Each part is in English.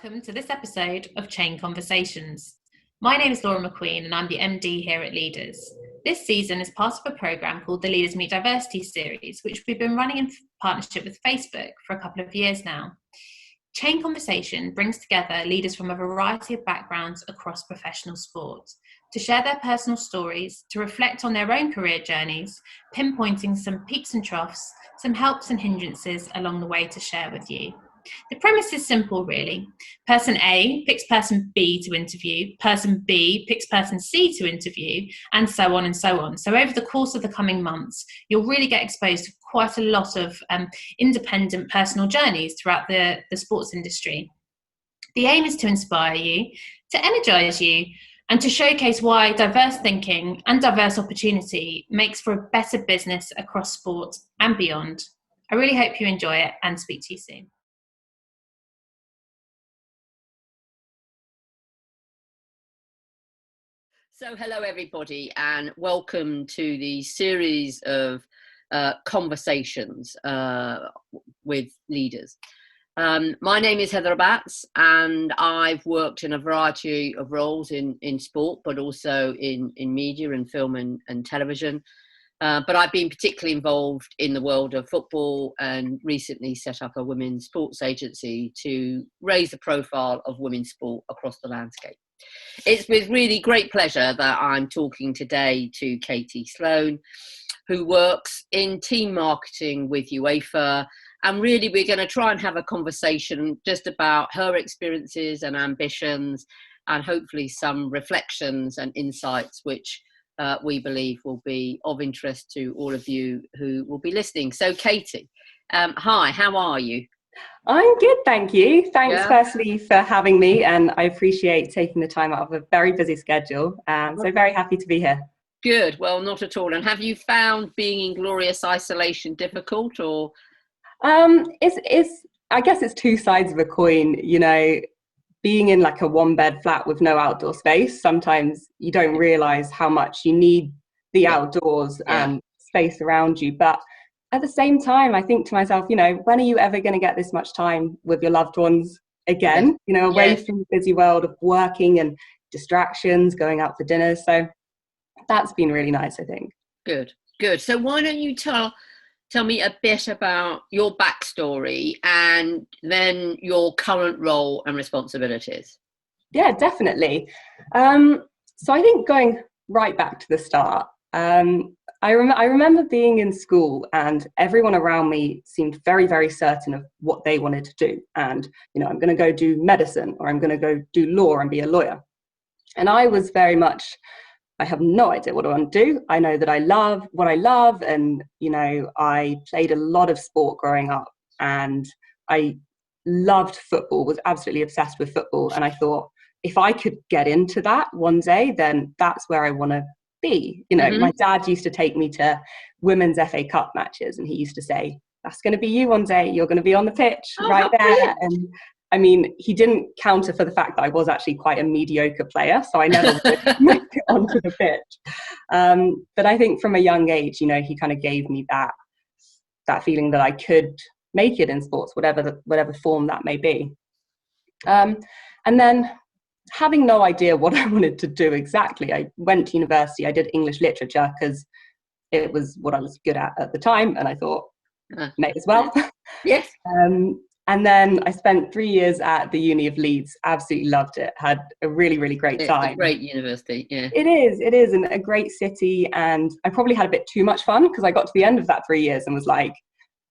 welcome to this episode of Chain Conversations. My name is Laura McQueen and I'm the MD here at Leaders. This season is part of a programme called the Leaders Meet Diversity series, which we've been running in partnership with Facebook for a couple of years now. Chain Conversation brings together leaders from a variety of backgrounds across professional sport to share their personal stories, to reflect on their own career journeys, pinpointing some peaks and troughs, some helps and hindrances along the way to share with you. The premise is simple, really. Person A picks person B to interview, person B picks person C to interview, and so on and so on. So over the course of the coming months, you'll really get exposed to quite a lot of independent personal journeys throughout the sports industry. The aim is to inspire you, to energise you, and to showcase why diverse thinking and diverse opportunity makes for a better business across sport and beyond. I really hope you enjoy it and speak to you soon. So hello everybody and welcome to the series of conversations with leaders. My name is Heather Rabbatts and I've worked in a variety of roles in sport, but also in media and film and television. But I've been particularly involved in the world of football and recently set up a women's sports agency to raise the profile of women's sport across the landscape. It's with really great pleasure that I'm talking today to Kate Sloane, who works in team marketing with UEFA. And really, we're going to try and have a conversation just about her experiences and ambitions, and hopefully some reflections and insights which we believe will be of interest to all of you who will be listening. So, Katie, hi, how are you? I'm good, thank you. Thanks firstly for having me, and I appreciate taking the time out of a very busy schedule. So very happy to be here. Good, well, not at all. And have you found being in glorious isolation difficult, or? It's I guess it's two sides of a coin, you know. Being in like a one bed flat with no outdoor space, sometimes you don't realise how much you need the outdoors and space around you. But at the same time, I think to myself, you know, when are you ever going to get this much time with your loved ones again, you know, away from the busy world of working and distractions, going out for dinner. So that's been really nice, I think. Good. So why don't you tell me a bit about your backstory and then your current role and responsibilities? Yeah, definitely. So I think going right back to the start, I remember being in school and everyone around me seemed very, very certain of what they wanted to do. And, you know, I'm going to go do medicine, or I'm going to go do law and be a lawyer. And I was very much, I have no idea what I want to do. I know that I love what I love. And, you know, I played a lot of sport growing up and I loved football, was absolutely obsessed with football. And I thought, if I could get into that one day, then that's where I want to be. You know, my dad used to take me to women's FA Cup matches and he used to say, that's going to be you one day, you're going to be on the pitch right there. Brilliant. And I mean, he didn't counter for the fact that I was actually quite a mediocre player, so I never would make it onto the pitch. But I think from a young age, you know, he kind of gave me that feeling that I could make it in sports, whatever form that may be. And then, having no idea what I wanted to do exactly, I went to university. I did English literature because it was what I was good at the time, and I thought, may as well. Yes. And then I spent 3 years at the Uni of Leeds. Absolutely loved it. Had a really, really great time. It's a great university, yeah. It is, and a great city. And I probably had a bit too much fun because I got to the end of that 3 years and was like,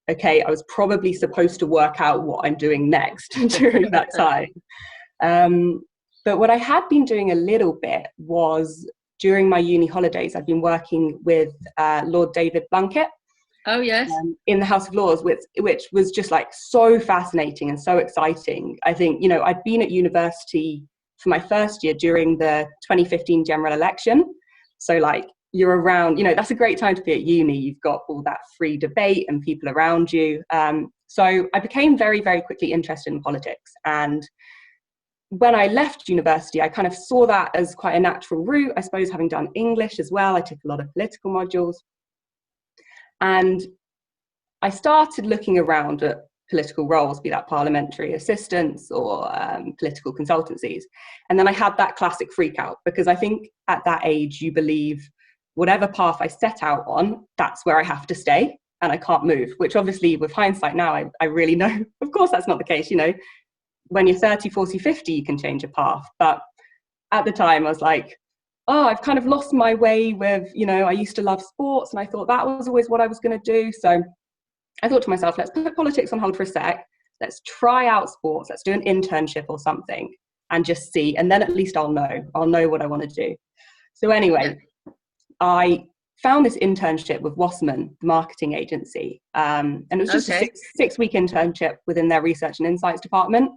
okay, I was probably supposed to work out what I'm doing next during that time. But what I had been doing a little bit was during my uni holidays, I'd been working with Lord David Blunkett. Oh, yes. In the House of Lords, which was just like so fascinating and so exciting. I think, you know, I'd been at university for my first year during the 2015 general election. So like you're around, you know, that's a great time to be at uni. You've got all that free debate and people around you. So I became very, very quickly interested in politics. And when I left university, I kind of saw that as quite a natural route. I suppose having done English as well, I took a lot of political modules. And I started looking around at political roles, be that parliamentary assistants or political consultancies. And then I had that classic freak out, because I think at that age you believe whatever path I set out on, that's where I have to stay and I can't move, which obviously with hindsight now, I really know, of course, that's not the case. You know, when you're 30, 40, 50, you can change a path. But at the time I was like, oh, I've kind of lost my way with, you know, I used to love sports and I thought that was always what I was going to do. So I thought to myself, let's put politics on hold for a sec. Let's try out sports. Let's do an internship or something and just see. And then at least I'll know what I want to do. So anyway, I found this internship with Wasserman, the marketing agency. And it was just a six-week internship within their research and insights department.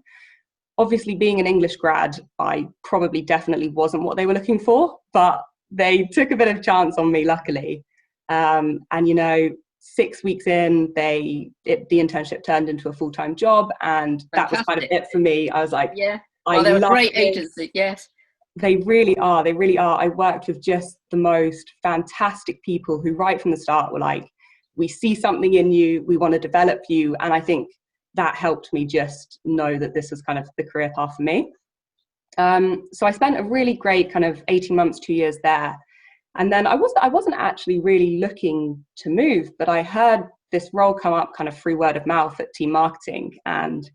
Obviously, being an English grad, I probably definitely wasn't what they were looking for, but they took a bit of chance on me, luckily. And, you know, 6 weeks in, the internship turned into a full-time job, and that was kind of it for me. I was like, yeah, well, they're a great agency, yes. They really are. I worked with just the most fantastic people who right from the start were like, we see something in you, we want to develop you. And I think that helped me just know that this was kind of the career path for me. So I spent a really great kind of 18 months, 2 years there. And then I wasn't actually really looking to move, but I heard this role come up kind of through word of mouth at team marketing. And,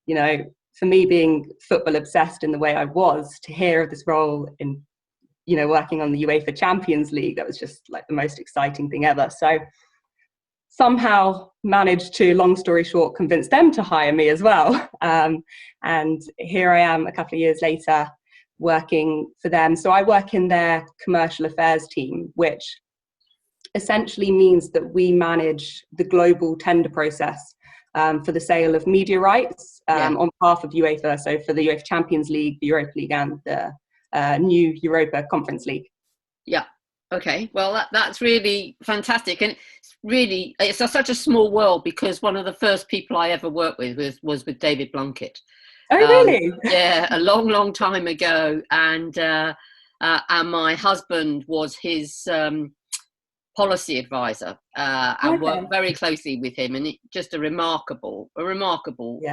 you know, for me being football obsessed in the way I was, to hear of this role in, you know, working on the UEFA Champions League, that was just like the most exciting thing ever. So somehow managed to, long story short, convince them to hire me as well. And here I am a couple of years later working for them. So I work in their commercial affairs team, which essentially means that we manage the global tender process for the sale of media rights on behalf of UEFA. So for the UEFA Champions League, the Europa League, and the new Europa Conference League. Yeah. Okay. Well, that's really fantastic. And it's such a small world, because one of the first people I ever worked with was with David Blunkett. Oh, really? Yeah, a long time ago. And my husband was his policy advisor and worked very closely with him, and just a remarkable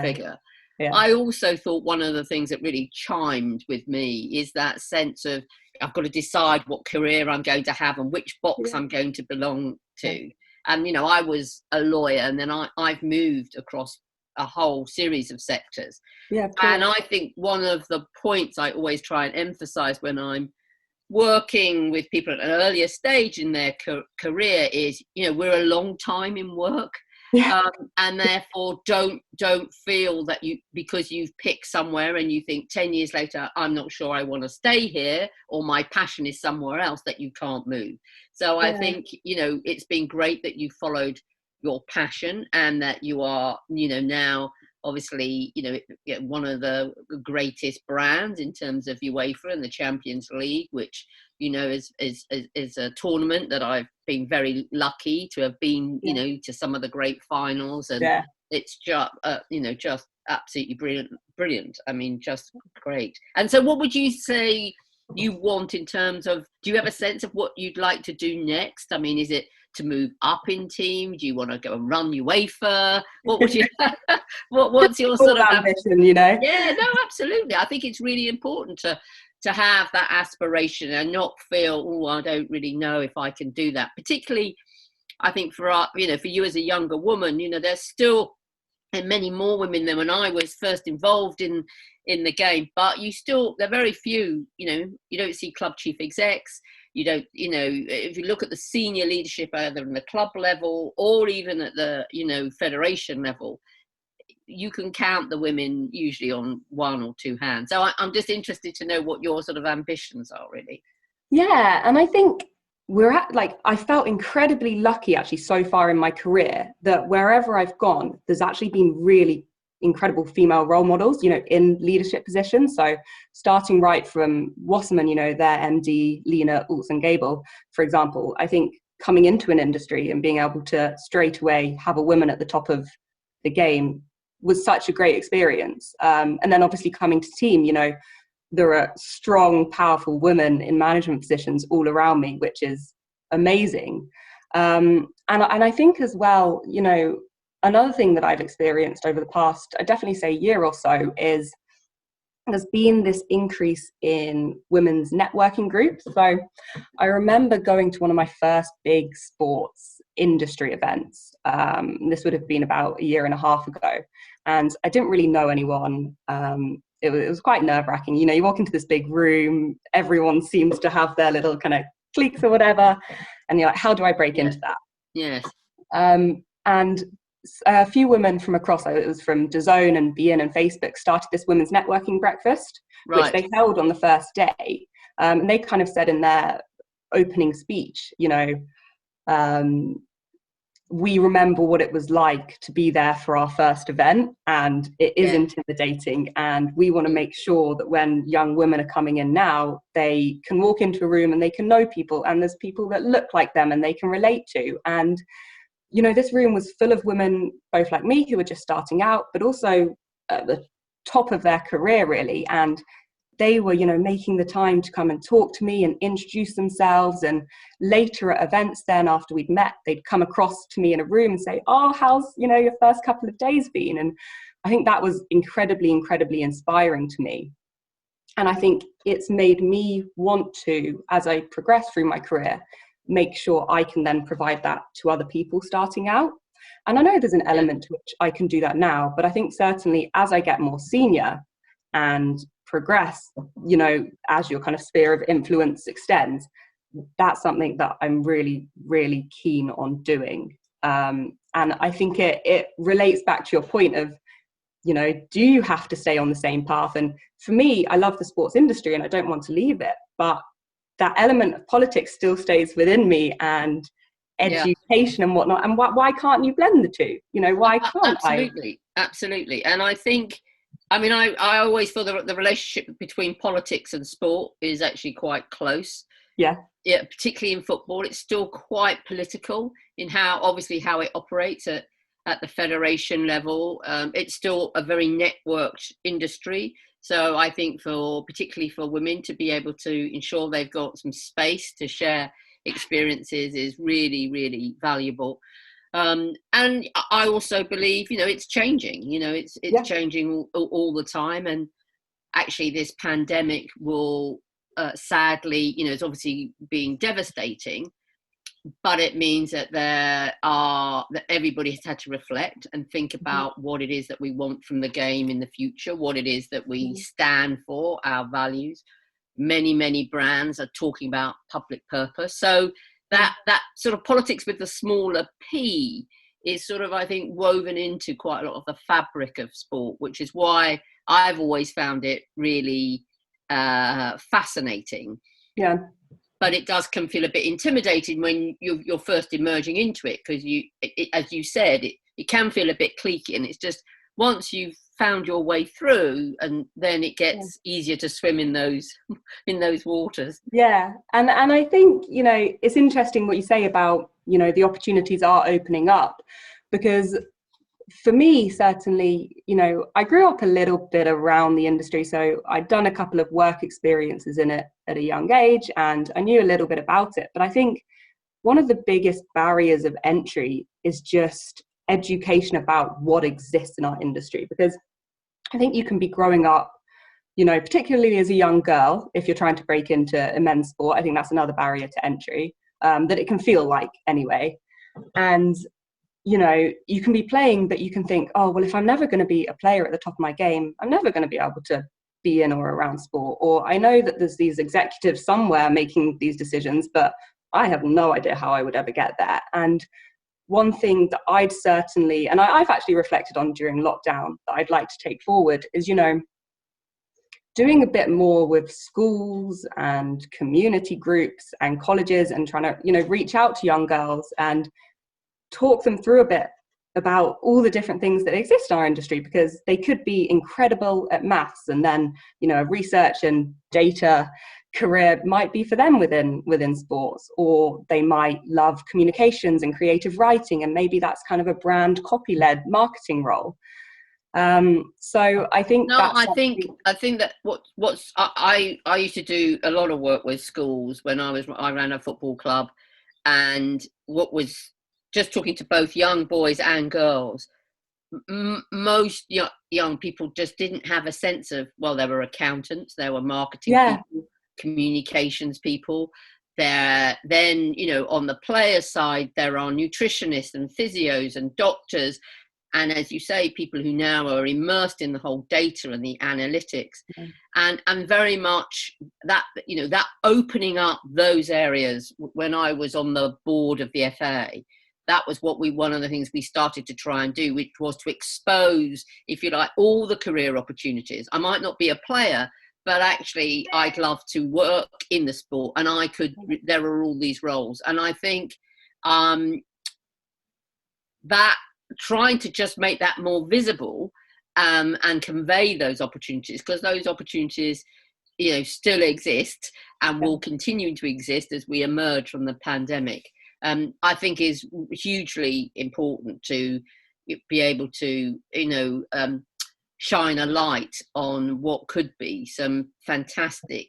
figure. Yeah. I also thought one of the things that really chimed with me is that sense of, I've got to decide what career I'm going to have and which box I'm going to belong to. And, you know, I was a lawyer, and then I've moved across a whole series of sectors. Yeah, and I think one of the points I always try and emphasize when I'm working with people at an earlier stage in their career is, you know, we're a long time in work. And therefore don't feel that because you've picked somewhere and you think 10 years later, I'm not sure I want to stay here, or my passion is somewhere else, that you can't move. So I think, you know, it's been great that you followed your passion, and that you are, you know, now obviously, you know, one of the greatest brands in terms of UEFA and the Champions League, which, you know, is a tournament that I've been very lucky to have been, you know, to some of the great finals, and it's just, you know, just absolutely brilliant. I mean, just great. And so, what would you say you want in terms of? Do you have a sense of what you'd like to do next? I mean, is it to move up in team? Do you want to go and run UEFA? What would you? What's your sort of ambition? You know? Yeah, no, absolutely. I think it's really important to have that aspiration and not feel, oh, I don't really know if I can do that. Particularly, I think for you as a younger woman, you know, there's still, and many more women than when I was first involved in the game, but there are very few, you know, you don't see club chief execs. You don't, you know, if you look at the senior leadership, either in the club level or even at the, you know, federation level, you can count the women usually on one or two hands. So I'm just interested to know what your sort of ambitions are, really. Yeah, and I think I felt incredibly lucky actually so far in my career that wherever I've gone, there's actually been really incredible female role models, you know, in leadership positions. So starting right from Wasserman, you know, their MD, Lena Olsen-Gable, for example, I think coming into an industry and being able to straight away have a woman at the top of the game was such a great experience. And then obviously coming to team, you know, there are strong, powerful women in management positions all around me, which is amazing. And I think as well, you know, another thing that I've experienced over the past, I'd definitely say year or so, is there's been this increase in women's networking groups. So I remember going to one of my first big sports industry events. This would have been about a year and a half ago. And I didn't really know anyone. It was quite nerve-wracking. You know, you walk into this big room, everyone seems to have their little kind of cliques or whatever. And you're like, how do I break into that? Yes. And a few women from across, it was from DAZN and BeIN and Facebook, started this women's networking breakfast, which they held on the first day. And they kind of said in their opening speech, you know, we remember what it was like to be there for our first event, and it is intimidating. And we want to make sure that when young women are coming in now, they can walk into a room and they can know people, and there's people that look like them and they can relate to. And you know, this room was full of women, both like me, who were just starting out, but also at the top of their career, really. And they were, you know, making the time to come and talk to me and introduce themselves. And later at events then, after we'd met, they'd come across to me in a room and say, oh, how's, you know, your first couple of days been? And I think that was incredibly, incredibly inspiring to me. And I think it's made me want to, as I progress through my career, make sure I can then provide that to other people starting out. And I know there's an element to which I can do that now, but I think certainly as I get more senior and progress, you know, as your kind of sphere of influence extends, that's something that I'm really, really keen on doing. And I think it relates back to your point of, you know, do you have to stay on the same path? And for me, I love the sports industry and I don't want to leave it, but that element of politics still stays within me, and education and whatnot. And why can't you blend the two? You know, why can't Absolutely. And I think, I mean, I always feel the relationship between politics and sport is actually quite close. Yeah, particularly in football, it's still quite political in how it operates at the federation level. It's still a very networked industry. So I think particularly for women to be able to ensure they've got some space to share experiences is really, really valuable. And I also believe, you know, it's changing, you know, it's changing all the time. And actually this pandemic will sadly, you know, it's obviously being devastating, but it means that that everybody has had to reflect and think about what it is that we want from the game in the future, what it is that we stand for, our values. Many brands are talking about public purpose. So that sort of politics with the smaller p is sort of, I think, woven into quite a lot of the fabric of sport, which is why I've always found it really fascinating. Yeah. But it can feel a bit intimidating when you're first emerging into it, because as you said, it can feel a bit cliquey, and it's just once you've found your way through, and then it gets easier to swim in those waters. Yeah, and I think, you know, it's interesting what you say about, you know, the opportunities are opening up, because for me, certainly, you know, I grew up a little bit around the industry, so I'd done a couple of work experiences in it at a young age, and I knew a little bit about it. But I think one of the biggest barriers of entry is just education about what exists in our industry, because I think you can be growing up, you know, particularly as a young girl, if you're trying to break into a men's sport. I think that's another barrier to entry, that it can feel like anyway. And you know, you can be playing, but you can think, oh, well, if I'm never going to be a player at the top of my game, I'm never going to be able to be in or around sport. Or I know that there's these executives somewhere making these decisions, but I have no idea how I would ever get there. And one thing that I'd certainly, and I've actually reflected on during lockdown that I'd like to take forward is, you know, doing a bit more with schools and community groups and colleges, and trying to, you know, reach out to young girls and talk them through a bit about all the different things that exist in our industry, because they could be incredible at maths, and then, you know, research and data career might be for them within sports, or they might love communications and creative writing, and maybe that's kind of a brand copy-led marketing role. So I think I think that I used to do a lot of work with schools when I ran a football club, and what was just talking to both young boys and girls, most young people just didn't have a sense of, well, there were accountants, there were marketing people, communications people. Then, on the player side, there are nutritionists and physios and doctors. And as you say, people who now are immersed in the whole data and the analytics, and very much that, that opening up those areas. When I was on the board of the FA, that was one of the things we started to try and do, which was to expose, if you like, all the career opportunities. I might not be a player, but actually I'd love to work in the sport, and there are all these roles. And I think that trying to just make that more visible and convey those opportunities, because those opportunities, still exist and will continue to exist as we emerge from the pandemic, I think is hugely important to be able to, shine a light on what could be some fantastic,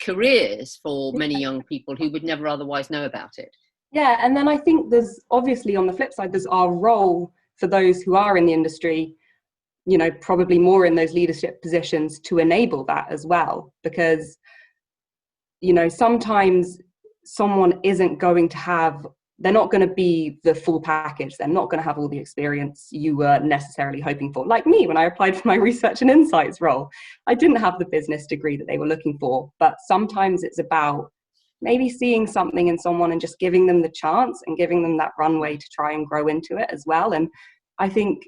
careers for many young people who would never otherwise know about it. Yeah, and then I think there's obviously, on the flip side, there's our role for those who are in the industry, probably more in those leadership positions, to enable that as well. Because, sometimes someone isn't going to have, they're not going to be the full package. They're not going to have all the experience you were necessarily hoping for. Like me, when I applied for my research and insights role, I didn't have the business degree that they were looking for. But sometimes it's about maybe seeing something in someone and just giving them the chance and giving them that runway to try and grow into it as well. And I think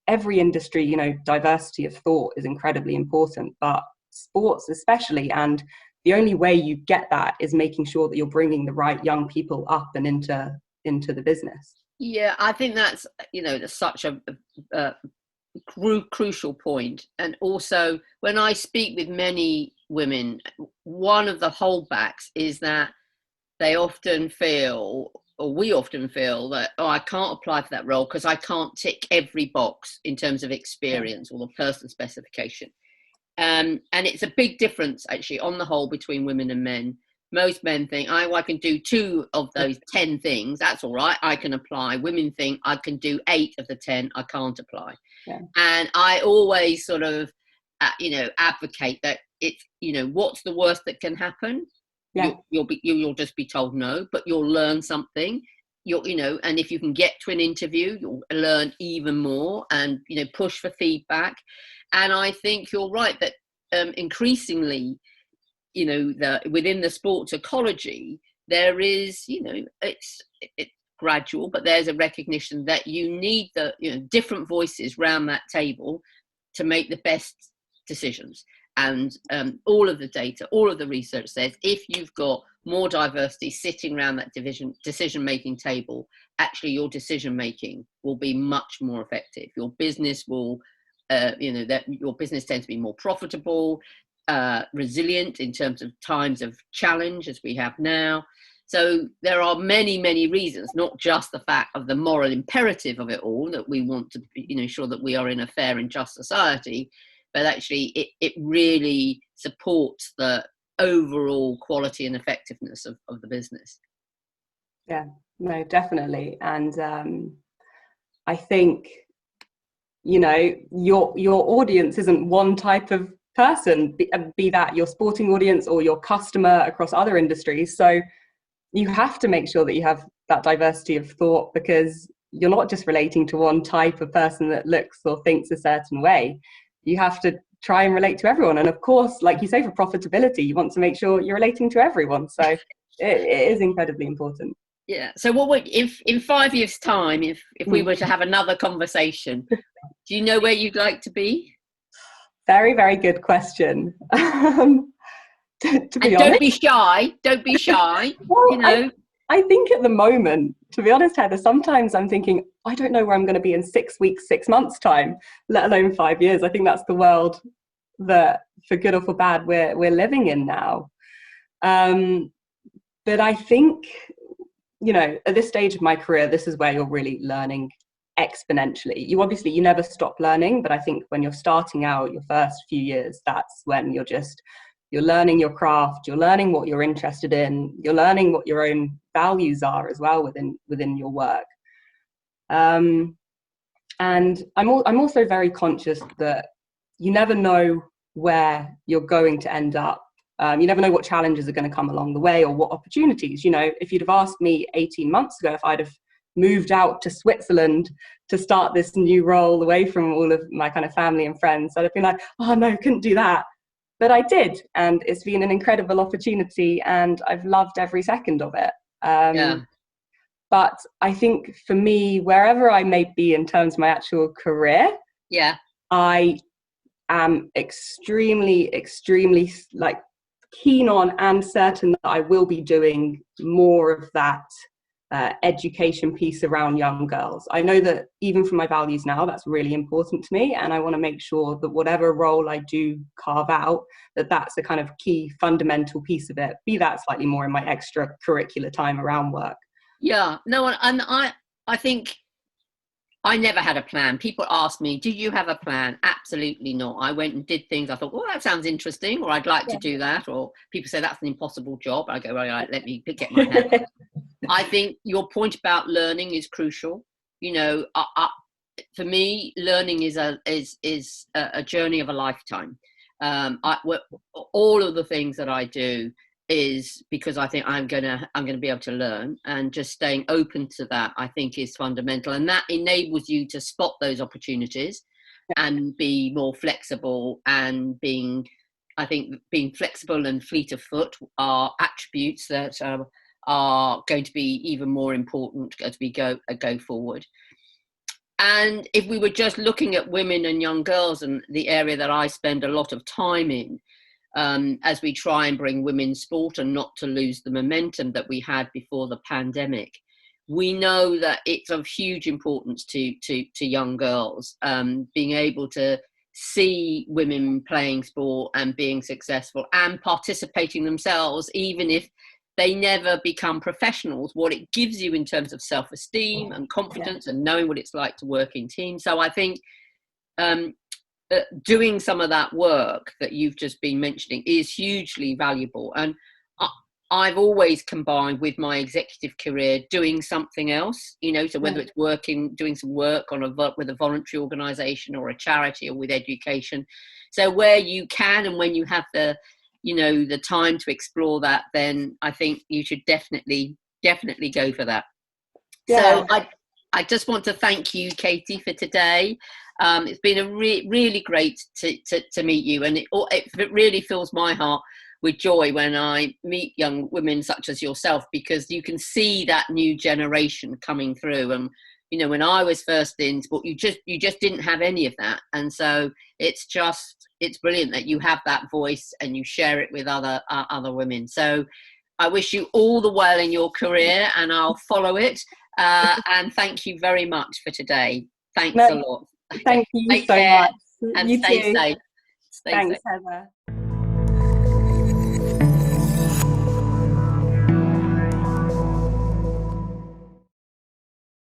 every industry, diversity of thought is incredibly important, but sports especially. And the only way you get that is making sure that you're bringing the right young people up and into the business. Yeah, I think that's, that's such a crucial point. And also, when I speak with many women, one of the holdbacks is that they often feel, or we often feel, that, I can't apply for that role because I can't tick every box in terms of experience or the personal specification. And it's a big difference, actually, on the whole, between women and men. Most men think, I can do 2 of those 10 things. That's all right. I can apply. Women think I can do 8 of the 10. I can't apply. Yeah. And I always sort of, advocate that it's, what's the worst that can happen? Yeah. You'll just be told no, but you'll learn something. And if you can get to an interview, you'll learn even more and, push for feedback. And I think you're right that increasingly, within the sports ecology, there is, it's gradual, but there's a recognition that you need the, different voices around that table to make the best decisions. And all of the data, all of the research says, if you've got more diversity sitting around that decision-making table, actually your decision-making will be much more effective. Your business will, that your business tends to be more profitable, resilient in terms of times of challenge as we have now. So there are many, many reasons, not just the fact of the moral imperative of it all, that we want to, ensure that we are in a fair and just society, but actually it really supports the overall quality and effectiveness of the business. Yeah, no, definitely. And I think, your audience isn't one type of person, be that your sporting audience or your customer across other industries. So you have to make sure that you have that diversity of thought, because you're not just relating to one type of person that looks or thinks a certain way. You have to try and relate to everyone. And of course, like you say, for profitability, you want to make sure you're relating to everyone. So it is incredibly important. Yeah. So what would, if in 5 years' time, if we were to have another conversation, do you know where you'd like to be? Very, very good question. To be honest, don't be shy. Don't be shy. Well, I think at the moment, to be honest, Heather, sometimes I'm thinking, I don't know where I'm going to be in 6 weeks, 6 months' time, let alone 5 years. I think that's the world that, for good or for bad, we're living in now. But I think, at this stage of my career, this is where you're really learning exponentially. You never stop learning, but I think when you're starting out, your first few years, that's when you're learning your craft, you're learning what you're interested in, you're learning what your own values are as well within your work. And I'm also very conscious that you never know where you're going to end up. You never know what challenges are going to come along the way or what opportunities. You know, if you'd have asked me 18 months ago if I'd have moved out to Switzerland to start this new role away from all of my kind of family and friends, I'd have been like, oh no, couldn't do that. But I did, and it's been an incredible opportunity, and I've loved every second of it. But I think for me, wherever I may be in terms of my actual career, I am extremely like keen on and certain that I will be doing more of that education piece around young girls. I know that even from my values now, that's really important to me, and I want to make sure that whatever role I do carve out, that's a kind of key fundamental piece of it, be that slightly more in my extracurricular time around work. And I think I never had a plan. People ask me, do you have a plan? Absolutely not. I went and did things. I thought, well, that sounds interesting, or I'd like to do that. Or people say that's an impossible job. I go, right, let me get my head on. I think your point about learning is crucial. You know, for me, learning is a journey of a lifetime. All of the things that I do is because I think I'm gonna be able to learn, and just staying open to that, I think, is fundamental, and that enables you to spot those opportunities and be more flexible. And being flexible and fleet of foot are attributes that are going to be even more important as we go forward. And if we were just looking at women and young girls, and the area that I spend a lot of time in, as we try and bring women's sport and not to lose the momentum that we had before the pandemic, we know that it's of huge importance to young girls, being able to see women playing sport and being successful and participating themselves, even if they never become professionals, what it gives you in terms of self-esteem and confidence and knowing what it's like to work in teams. So I think doing some of that work that you've just been mentioning is hugely valuable. And I've always combined with my executive career doing something else, you know, so whether it's doing some work with a voluntary organisation or a charity or with education. So where you can and when you have the time to explore that, then I think you should definitely go for that. So I just want to thank you, Katie, for today. It's been a really great to meet you, and it really fills my heart with joy when I meet young women such as yourself, because you can see that new generation coming through. And you know, when I was first in sport, you just didn't have any of that, and so it's brilliant that you have that voice and you share it with other women. So I wish you all the well in your career, and I'll follow it. And thank you very much for today. Thanks a lot. Thank you Take so care much. And you stay too. safe. Thanks, Heather.